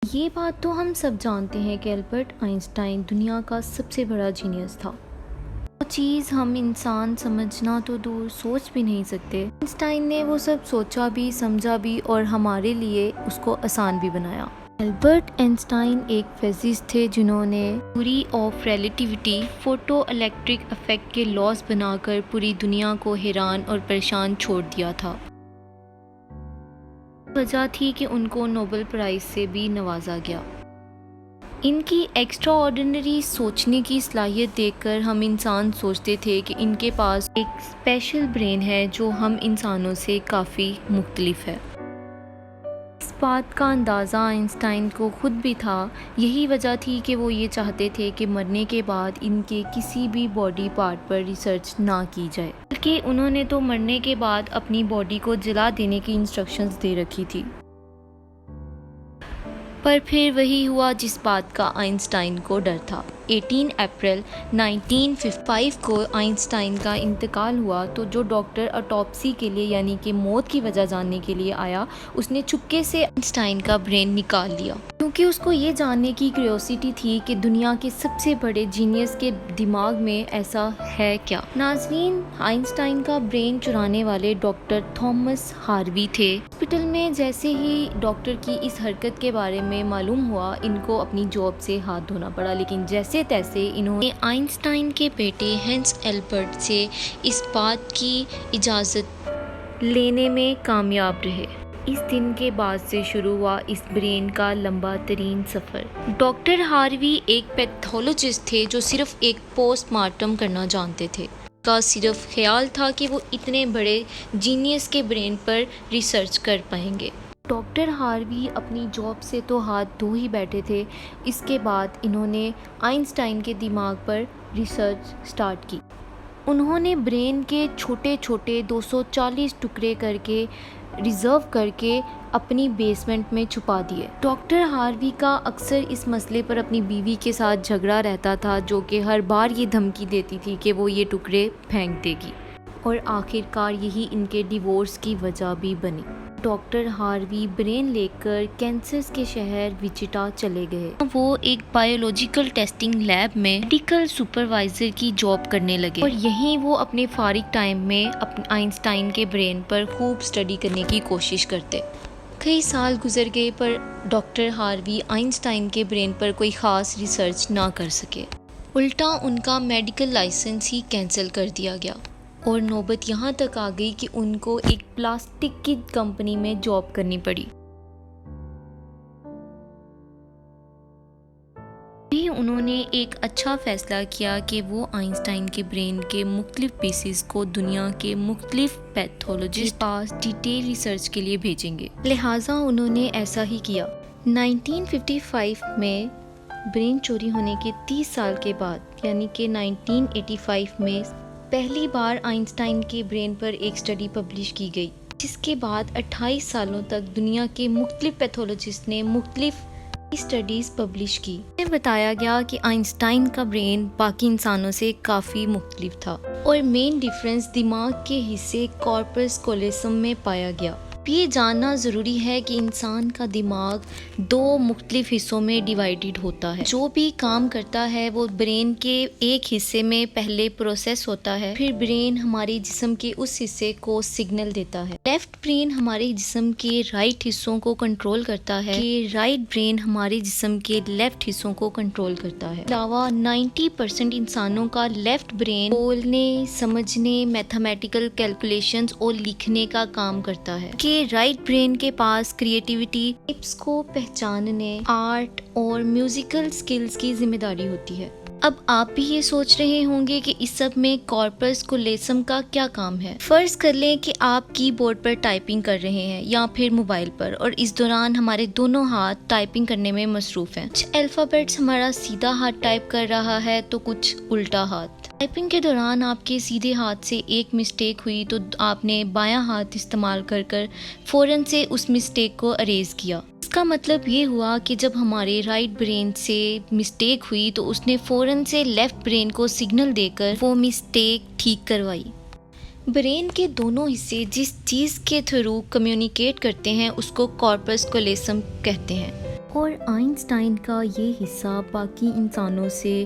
یہ بات تو ہم سب جانتے ہیں کہ البرٹ آئنسٹائن دنیا کا سب سے بڑا جینیس تھا۔ وہ چیز ہم انسان سمجھنا تو دور سوچ بھی نہیں سکتے۔ آئنسٹائن نے وہ سب سوچا بھی، سمجھا بھی اور ہمارے لیے اس کو آسان بھی بنایا۔ البرٹ آئنسٹائن ایک فزسسٹ تھے جنہوں نے theory of relativity, photoelectric effect کے لاز بنا کر پوری دنیا کو حیران اور پریشان چھوڑ دیا تھا۔ وجہ تھی کہ ان کو نوبل پرائز سے بھی نوازا گیا۔ ان کی ایکسٹرا آرڈینری سوچنے کی صلاحیت دیکھ کر ہم انسان سوچتے تھے کہ ان کے پاس ایک اسپیشل برین ہے جو ہم انسانوں سے کافی مختلف ہے۔ اس بات کا اندازہ آئنسٹائن کو خود بھی تھا۔ یہی وجہ تھی کہ وہ یہ چاہتے تھے کہ مرنے کے بعد ان کے کسی بھی باڈی پارٹ پر ریسرچ نہ کی جائے، بلکہ انہوں نے تو مرنے کے بعد اپنی باڈی کو جلا دینے کی انسٹرکشنز دے رکھی تھی۔ پر پھر وہی ہوا جس بات کا آئنسٹائن کو ڈر تھا۔ 18 اپریل 1955 کو آئنسٹائن کا انتقال ہوا تو جو ڈاکٹر آٹوپسی کے لیے یعنی کہ موت کی وجہ جاننے کے لیے آیا، اس نے چپکے سے آئنسٹائن کا برین نکال لیا، کیونکہ اس کو یہ جاننے کی کیوریوسٹی تھی کہ دنیا کے سب سے بڑے جینیس کے دماغ میں ایسا ہے کیا۔ ناظرین، آئنسٹائن کا برین چرانے والے ڈاکٹر تھامس ہاروی تھے۔ ہاسپٹل میں جیسے ہی ڈاکٹر کی اس حرکت کے بارے میں معلوم ہوا، ان کو اپنی جاب سے ہاتھ دھونا پڑا، لیکن جیسے تیسے انہوں نے آئنسٹائن کے بیٹے ہنس البرٹ سے اس بات کی اجازت لینے میں کامیاب رہے۔ اس دن کے بعد سے شروع ہوا اس برین کا لمبا ترین سفر۔ ڈاکٹر ہاروی ایک پیتھولوجسٹ تھے جو صرف ایک پوسٹ مارٹم کرنا جانتے تھے۔ کا صرف خیال تھا کہ وہ اتنے بڑے جینیس کے برین پر ریسرچ کر پائیں گے۔ ڈاکٹر ہاروی اپنی جاب سے تو ہاتھ دھو ہی بیٹھے تھے، اس کے بعد انہوں نے آئنسٹائن کے دماغ پر ریسرچ سٹارٹ کی۔ انہوں نے برین کے چھوٹے چھوٹے 240 ٹکڑے کر کے ریزرو کر کے اپنی بیسمنٹ میں چھپا دیے۔ ڈاکٹر ہاروی کا اکثر اس مسئلے پر اپنی بیوی کے ساتھ جھگڑا رہتا تھا، جو کہ ہر بار یہ دھمکی دیتی تھی کہ وہ یہ ٹکڑے پھینک دے گی، اور آخر کار یہی ان کے ڈیورس کی وجہ بھی بنی۔ ڈاکٹر ہاروی برین لے کر کینسس کے شہر وچیٹا چلے گئے۔ وہ ایک بایولوجیکل ٹیسٹنگ لیب میں میڈیکل سپروائزر کی جاب کرنے لگے، اور یہیں وہ اپنے فارغ ٹائم میں آئنسٹائن کے برین پر خوب اسٹڈی کرنے کی کوشش کرتے۔ کئی سال گزر گئے پر ڈاکٹر ہاروی آئنسٹائن کے برین پر کوئی خاص ریسرچ نہ کر سکے۔ الٹا ان کا میڈیکل لائسنس ہی کینسل کر دیا گیا، اور نوبت یہاں تک آ گئی کہ ان کو ایک پلاسٹک کی کمپنی میں جاب کرنی پڑی۔ انہوں نے ایک اچھا فیصلہ کیا کہ وہ آئنسٹائن کے برین کے مختلف پیسز کو دنیا کے مختلف پیتھولوجسٹ پاس ڈیٹیل ریسرچ کے لیے بھیجیں گے، لہٰذا انہوں نے ایسا ہی کیا۔ 1955 میں برین چوری ہونے کے 30 سال کے بعد یعنی کہ 1985 میں پہلی بار آئنسٹائن کے برین پر ایک اسٹڈی پبلش کی گئی، جس کے بعد 28 سالوں تک دنیا کے مختلف پیتھولوجسٹ نے مختلف اسٹڈیز پبلش کی۔ میں بتایا گیا کہ آئنسٹائن کا برین باقی انسانوں سے کافی مختلف تھا، اور مین ڈیفرنس دماغ کے حصے کارپس کولیسم میں پایا گیا۔ یہ جاننا ضروری ہے کہ انسان کا دماغ 2 مختلف حصوں میں ڈیوائیڈڈ ہوتا ہے۔ جو بھی کام کرتا ہے وہ برین کے ایک حصے میں پہلے پروسیس ہوتا ہے، پھر برین ہمارے جسم کے اس حصے کو سگنل دیتا ہے۔ لیفٹ برین ہمارے جسم کے رائٹ حصوں کو کنٹرول کرتا ہے، کہ رائٹ برین ہمارے جسم کے لیفٹ حصوں کو کنٹرول کرتا ہے۔ علاوہ 90% انسانوں کا لیفٹ برین بولنے، سمجھنے، میتھمیٹیکل کیلکولیشنز اور لکھنے کا کام کرتا ہے، کہ رائٹ برین کے پاس کریٹیوٹی، ٹپس کو پہچاننے، آرٹ اور میوزیکل سکلز کی ذمہ داری ہوتی ہے۔ اب آپ بھی یہ سوچ رہے ہوں گے کہ اس سب میں کارپس کولیسم کا کیا کام ہے۔ فرض کر لیں کہ آپ کی بورڈ پر ٹائپنگ کر رہے ہیں یا پھر موبائل پر، اور اس دوران ہمارے دونوں ہاتھ ٹائپنگ کرنے میں مصروف ہیں۔ کچھ الفابیٹس ہمارا سیدھا ہاتھ ٹائپ کر رہا ہے تو کچھ الٹا ہاتھ۔ ٹائپنگ کے دوران آپ کے سیدھے ہاتھ سے ایک مسٹیک ہوئی تو آپ نے بایاں ہاتھ استعمال کر فوراً سے اس مسٹیک کو اریز کیا۔ اس کا مطلب یہ ہوا کہ جب ہمارے رائٹ برین سے مسٹیک ہوئی تو اس نے فوراً سے لیفٹ برین کو سگنل دے کر وہ مسٹیک ٹھیک کروائی۔ برین کے دونوں حصے جس چیز کے تھرو کمیونیکیٹ کرتے ہیں اس کو کارپس کولیسم کہتے ہیں۔ اور آئنسٹائن کا یہ حصہ باقی انسانوں سے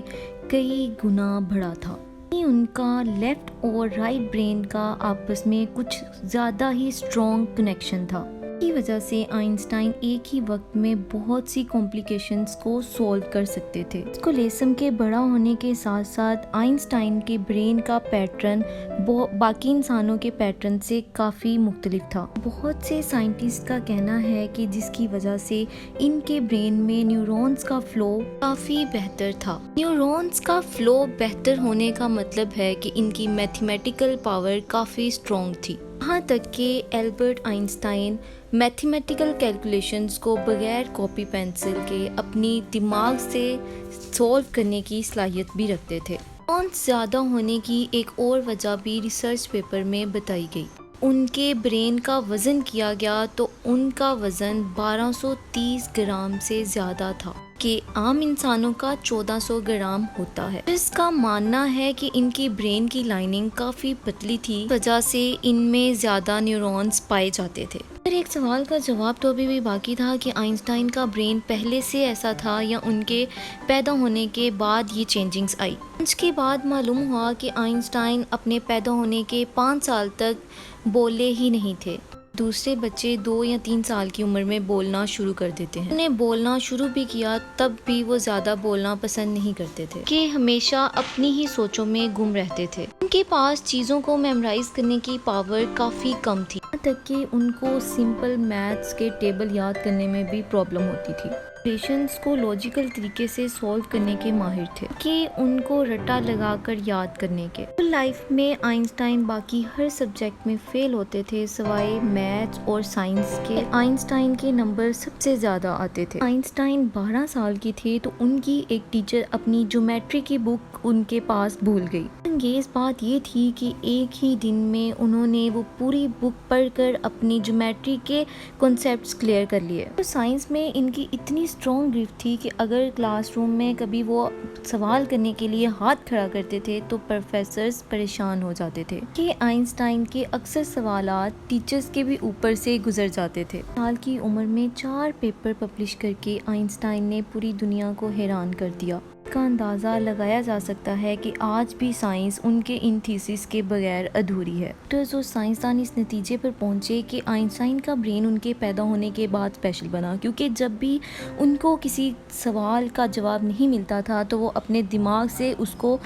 کئی گنا بڑا تھا۔ ان کا لیفٹ اور رائٹ برین کا آپس میں کچھ زیادہ ہی اسٹرانگ کنیکشن تھا، کی وجہ سے آئنسٹائن ایک ہی وقت میں بہت سی کمپلیکیشنز کو سولو کر سکتے تھے۔ اسکولیسم کے بڑا ہونے کے ساتھ ساتھ آئنسٹائن کے برین کا پیٹرن باقی انسانوں کے پیٹرن سے کافی مختلف تھا۔ بہت سے سائنٹسٹ کا کہنا ہے کہ جس کی وجہ سے ان کے برین میں نیورونز کا فلو کافی بہتر تھا۔ نیورونز کا فلو بہتر ہونے کا مطلب ہے کہ ان کی میتھمیٹیکل پاور کافی اسٹرانگ تھی، یہاں تک کہ البرٹ آئنسٹائن میتھمیٹیکل کیلکولیشنز کو بغیر کاپی پینسل کے اپنی دماغ سے سولو کرنے کی صلاحیت بھی رکھتے تھے۔ نیورونز زیادہ ہونے کی ایک اور وجہ بھی ریسرچ پیپر میں بتائی گئی۔ ان کے برین کا وزن کیا گیا تو ان کا وزن 1230 گرام سے زیادہ تھا کہ عام انسانوں کا 1400 گرام ہوتا ہے، جس کا ماننا ہے کہ ان کی برین کی لائننگ کافی پتلی تھی، وجہ سے ان میں زیادہ نیورونز پائے جاتے تھے۔ پھر ایک سوال کا جواب تو ابھی بھی باقی تھا کہ آئنسٹائن کا برین پہلے سے ایسا تھا یا ان کے پیدا ہونے کے بعد یہ چینجنگز آئی۔ اس کے بعد معلوم ہوا کہ آئنسٹائن اپنے پیدا ہونے کے 5 سال تک بولے ہی نہیں تھے۔ دوسرے بچے 2 یا 3 سال کی عمر میں بولنا شروع کر دیتے ہیں۔ انہیں بولنا شروع بھی کیا تب بھی وہ زیادہ بولنا پسند نہیں کرتے تھے کہ ہمیشہ اپنی ہی سوچوں میں گم رہتے تھے۔ ان کے پاس چیزوں کو میمورائز کرنے کی پاور کافی کم تھی، یہاں تک کہ ان کو سمپل میتھس کے ٹیبل یاد کرنے میں بھی پرابلم ہوتی تھی۔ ایکویشنز کو لاجیکل طریقے سے سولو کرنے کے ماہر تھے کہ ان کو رٹا لگا کر یاد کرنے کے۔ لائف میں آئنسٹائن باقی ہر سبجیکٹ میں فیل ہوتے تھے سوائے میتھس اور سائنس کے۔ آئنسٹائن کے نمبر سب سے زیادہ آتے تھے۔ آئنسٹائن 12 سال کی تھے تو ان کی ایک ٹیچر اپنی جیومیٹری کی بک ان کے پاس بھول گئی۔ انگیز بات یہ تھی کہ ایک ہی دن میں انہوں نے وہ پوری بک پڑھ کر اپنی جیومیٹری کے کنسیپٹس کلیئر کر لیے۔ تو سائنس میں ان کی اتنی اسٹرانگ گرفت تھی کہ اگر کلاس روم میں کبھی وہ سوال کرنے کے لیے ہاتھ کھڑا کرتے تھے تو پروفیسرز پریشان ہو جاتے تھے کہ آئنسٹائن کے اکثر سوالات ٹیچرز کے بھی اوپر سے گزر جاتے تھے۔ سال کی عمر میں 4 پیپر پبلش کر کے آئنسٹائن نے پوری دنیا کو حیران کر دیا۔ اس کا اندازہ لگایا جا سکتا ہے کہ آج بھی سائنس ان کے ان تھیسس کے بغیر ادھوری ہے۔ ڈاکٹرز اور سائنسدان اس نتیجے پر پہنچے کہ آئنسٹائن کا برین ان کے پیدا ہونے کے بعد اسپیشل بنا، کیونکہ جب بھی ان کو کسی سوال کا جواب نہیں ملتا تھا تو وہ اپنے دماغ سے اس کو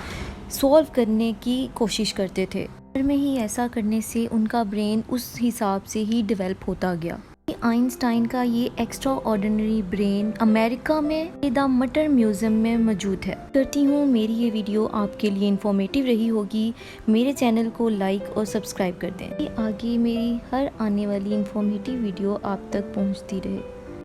سولو کرنے کی کوشش کرتے تھے۔ گھر میں ہی ایسا کرنے سے ان کا برین اس حساب سے ہی ڈیولپ ہوتا گیا۔ آئنسٹائن کا یہ ایکسٹرا آرڈینری برین امریکہ میں دا مٹر میوزیم میں موجود ہے۔ کرتی ہوں میری یہ ویڈیو آپ کے لیے انفارمیٹیو رہی ہوگی۔ میرے چینل کو لائک اور سبسکرائب کر دیں، آگے میری ہر آنے والی انفارمیٹیو ویڈیو آپ تک پہنچتی رہے۔